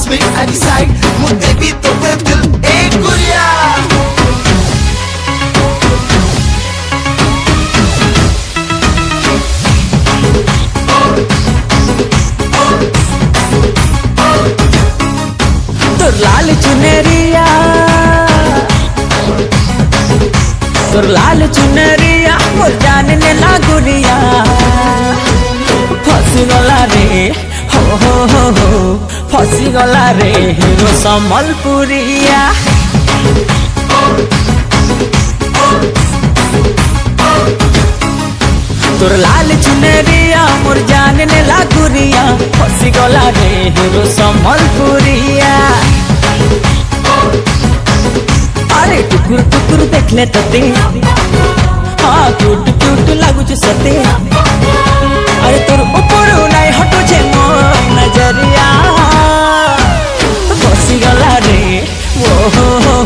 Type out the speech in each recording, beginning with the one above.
me, I decide ମୁଁ ଦେବି ତୋତେ ଦିଲ୍ ଏ ଗୁରିଆ तोर लाल चुनरिया मोर जान ने लागुरिया फसी गला रे हो फसी गला रे हिरो संबलपुरिया तोर लाल चुनरिया मोर जान ने लागुरिया फसी गला रे हिरो संबलपुरिया अरे टुकुर टुकुर देखले तते हाँ क्यूट क्यूट लागुच सते अरे तोर ऊपर नहीं हटो छे मोर नजरिया फसी गला रे वो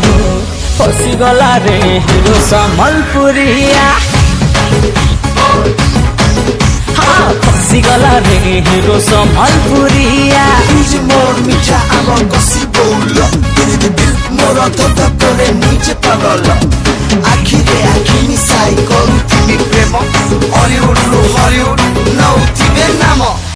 फसी गला रे हिरो संबलपुरिया हाँ फसी गला रे हिरो संबलपुरिया तुझे मोर मिठा आम कसी बोल दिल मोर धक करे निजे पागल आखिरे आखि मिसाई करुथिबी प्रेम हरिउड हरिउड नौथिबे नाम